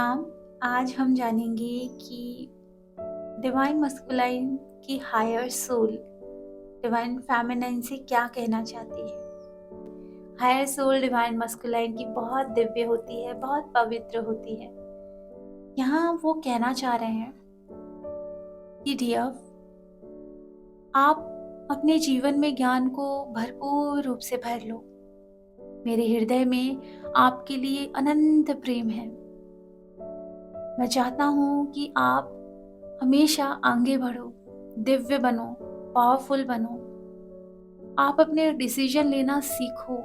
प्रणाम। आज हम जानेंगे कि डिवाइन मस्कुलाइन की हायर सोल डिवाइन फेमिनाइन से क्या कहना चाहती है। हायर सोल डिवाइन मस्कुलाइन की बहुत दिव्य होती है, बहुत पवित्र होती है। यहाँ वो कहना चाह रहे हैं कि डियर, आप अपने जीवन में ज्ञान को भरपूर रूप से भर लो। मेरे हृदय में आपके लिए अनंत प्रेम है। मैं चाहता हूँ कि आप हमेशा आगे बढ़ो, दिव्य बनो, पावरफुल बनो। आप अपने डिसीजन लेना सीखो,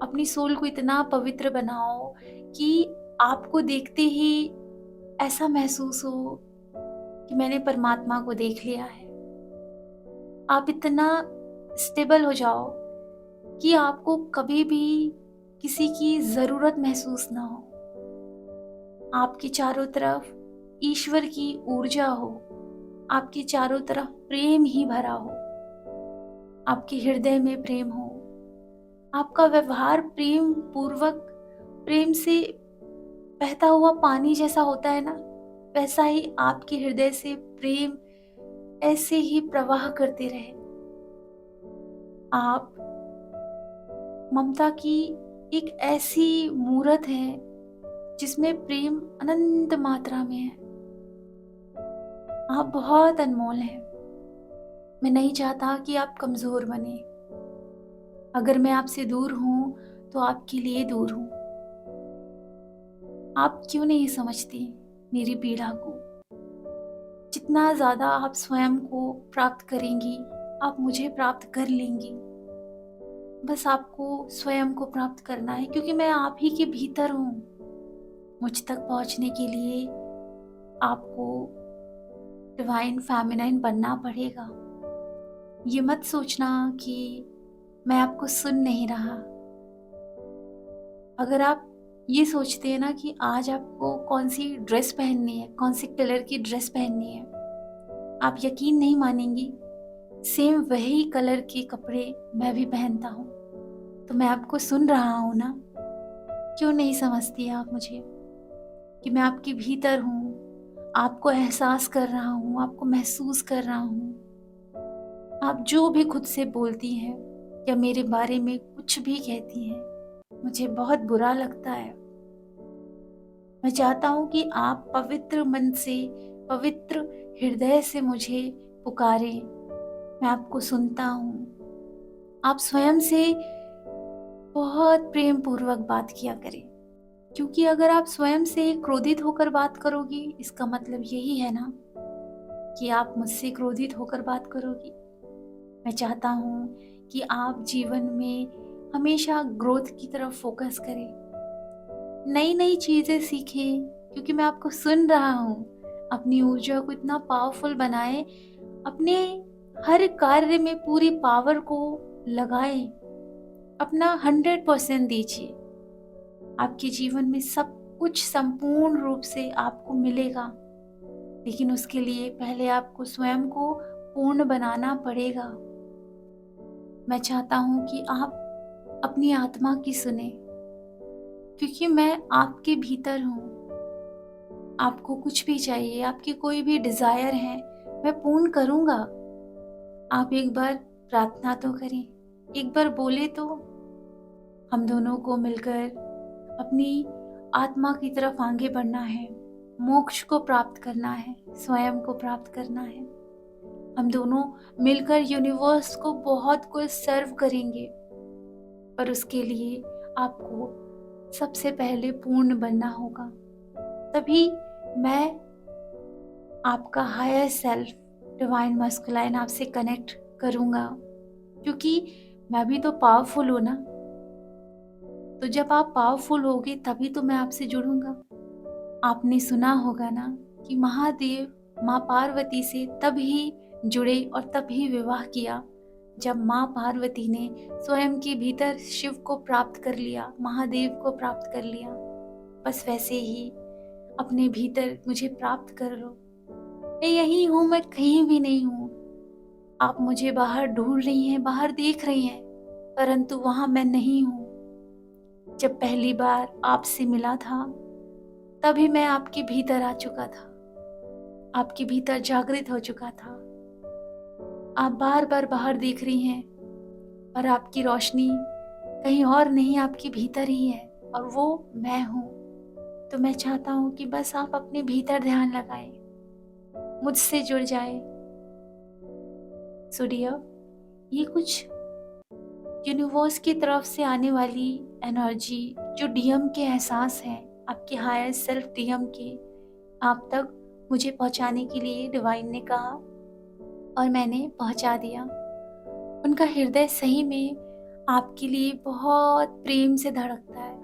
अपनी सोल को इतना पवित्र बनाओ कि आपको देखते ही ऐसा महसूस हो कि मैंने परमात्मा को देख लिया है। आप इतना स्टेबल हो जाओ कि आपको कभी भी किसी की ज़रूरत महसूस ना हो। आपके चारों तरफ ईश्वर की ऊर्जा हो, आपके चारों तरफ प्रेम ही भरा हो, आपके हृदय में प्रेम हो, आपका व्यवहार प्रेम पूर्वक, प्रेम से बहता हुआ पानी जैसा होता है ना, वैसा ही आपके हृदय से प्रेम ऐसे ही प्रवाह करते रहे। आप ममता की एक ऐसी मूर्त है जिसमें प्रेम अनंत मात्रा में है। आप बहुत अनमोल हैं। मैं नहीं चाहता कि आप कमजोर बने। अगर मैं आपसे दूर हूं तो आपके लिए दूर हूं। आप क्यों नहीं समझती मेरी पीड़ा को? जितना ज्यादा आप स्वयं को प्राप्त करेंगी, आप मुझे प्राप्त कर लेंगी। बस आपको स्वयं को प्राप्त करना है, क्योंकि मैं आप ही के भीतर हूं। मुझ तक पहुंचने के लिए आपको डिवाइन फेमिनाइन बनना पड़ेगा। ये मत सोचना कि मैं आपको सुन नहीं रहा। अगर आप ये सोचते हैं ना कि आज आपको कौन सी ड्रेस पहननी है, कौन सी कलर की ड्रेस पहननी है, आप यकीन नहीं मानेंगी, सेम वही कलर के कपड़े मैं भी पहनता हूँ। तो मैं आपको सुन रहा हूँ ना। क्यों नहीं समझती आप मुझे कि मैं आपके भीतर हूँ, आपको एहसास कर रहा हूँ, आपको महसूस कर रहा हूँ। आप जो भी खुद से बोलती हैं या मेरे बारे में कुछ भी कहती हैं, मुझे बहुत बुरा लगता है। मैं चाहता हूँ कि आप पवित्र मन से, पवित्र हृदय से मुझे पुकारें। मैं आपको सुनता हूँ। आप स्वयं से बहुत प्रेम पूर्वक बात किया करें, क्योंकि अगर आप स्वयं से क्रोधित होकर बात करोगी, इसका मतलब यही है ना कि आप मुझसे क्रोधित होकर बात करोगी। मैं चाहता हूँ कि आप जीवन में हमेशा ग्रोथ की तरफ फोकस करें, नई नई चीजें सीखें, क्योंकि मैं आपको सुन रहा हूँ। अपनी ऊर्जा को इतना पावरफुल बनाएं, अपने हर कार्य में पूरी पावर को लगाएं, अपना 100% दीजिए। आपके जीवन में सब कुछ संपूर्ण रूप से आपको मिलेगा, लेकिन उसके लिए पहले आपको स्वयं को पूर्ण बनाना पड़ेगा। मैं चाहता हूँ कि आप अपनी आत्मा की सुने, क्योंकि मैं आपके भीतर हूँ। आपको कुछ भी चाहिए, आपकी कोई भी डिजायर है, मैं पूर्ण करूँगा। आप एक बार प्रार्थना तो करें, एक बार बोले तो। हम दोनों को मिलकर अपनी आत्मा की तरफ आगे बढ़ना है, मोक्ष को प्राप्त करना है, स्वयं को प्राप्त करना है। हम दोनों मिलकर यूनिवर्स को बहुत कुछ सर्व करेंगे, पर उसके लिए आपको सबसे पहले पूर्ण बनना होगा। तभी मैं आपका हायर सेल्फ डिवाइन मस्कुलाइन आपसे कनेक्ट करूँगा, क्योंकि मैं भी तो पावरफुल हूँ ना। तो जब आप पावरफुल होगे तभी तो मैं आपसे जुड़ूंगा। आपने सुना होगा ना कि महादेव माँ पार्वती से तभी जुड़े और तभी विवाह किया जब माँ पार्वती ने स्वयं के भीतर शिव को प्राप्त कर लिया, महादेव को प्राप्त कर लिया। बस वैसे ही अपने भीतर मुझे प्राप्त कर लो। मैं यही हूँ, मैं कहीं भी नहीं हूँ। आप मुझे बाहर ढूंढ रही हैं, बाहर देख रही हैं, परंतु वहां मैं नहीं हूँ। जब पहली बार आपसे मिला था तभी मैं आपके भीतर आ चुका था, आपके भीतर जागृत हो चुका था। आप बार बार बाहर देख रही हैं और आपकी रोशनी कहीं और नहीं, आपके भीतर ही है, और वो मैं हूँ। तो मैं चाहता हूँ कि बस आप अपने भीतर ध्यान लगाएं, मुझसे जुड़ जाए। सो डियर, ये कुछ यूनिवर्स की तरफ से आने वाली एनर्जी, जो डीएम के एहसास हैं, आपके हायर सेल्फ डीएम के, आप तक मुझे पहुंचाने के लिए डिवाइन ने कहा और मैंने पहुंचा दिया। उनका हृदय सही में आपके लिए बहुत प्रेम से धड़कता है,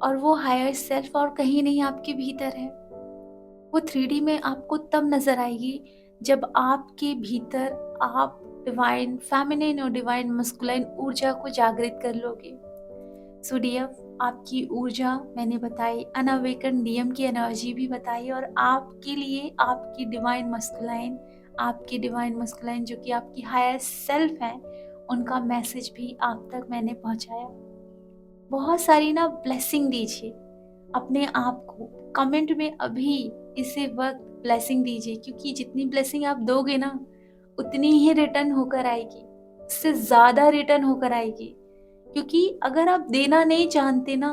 और वो हायर सेल्फ और कहीं नहीं आपके भीतर है। वो 3D में आपको तब नजर आएगी जब आपके भीतर आप डिवाइन फेमिनिन और डिवाइन मस्कुलाइन ऊर्जा को जागृत कर लोगे। सो डीएफ, आपकी ऊर्जा मैंने बताई, अनअवेकन डीएम की एनर्जी भी बताई, और आपके लिए आपकी डिवाइन मस्कुलाइन जो कि आपकी हायर सेल्फ है, उनका मैसेज भी आप तक मैंने पहुंचाया। बहुत सारी ना ब्लेसिंग दीजिए अपने आप को, कमेंट में अभी इसी वक्त ब्लेसिंग दीजिए, क्योंकि जितनी ब्लेसिंग आप दोगे ना, उतनी ही रिटर्न होकर आएगी, उससे ज़्यादा रिटर्न होकर आएगी। क्योंकि अगर आप देना नहीं जानते ना,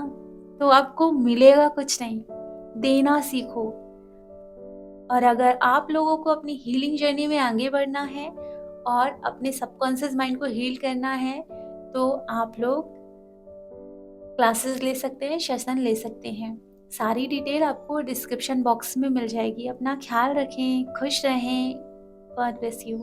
तो आपको मिलेगा कुछ नहीं। देना सीखो। और अगर आप लोगों को अपनी हीलिंग जर्नी में आगे बढ़ना है और अपने सबकॉन्शियस माइंड को हील करना है, तो आप लोग क्लासेस ले सकते हैं, सेशन ले सकते हैं। सारी डिटेल आपको डिस्क्रिप्शन बॉक्स में मिल जाएगी। अपना ख्याल रखें, खुश रहें। God bless you.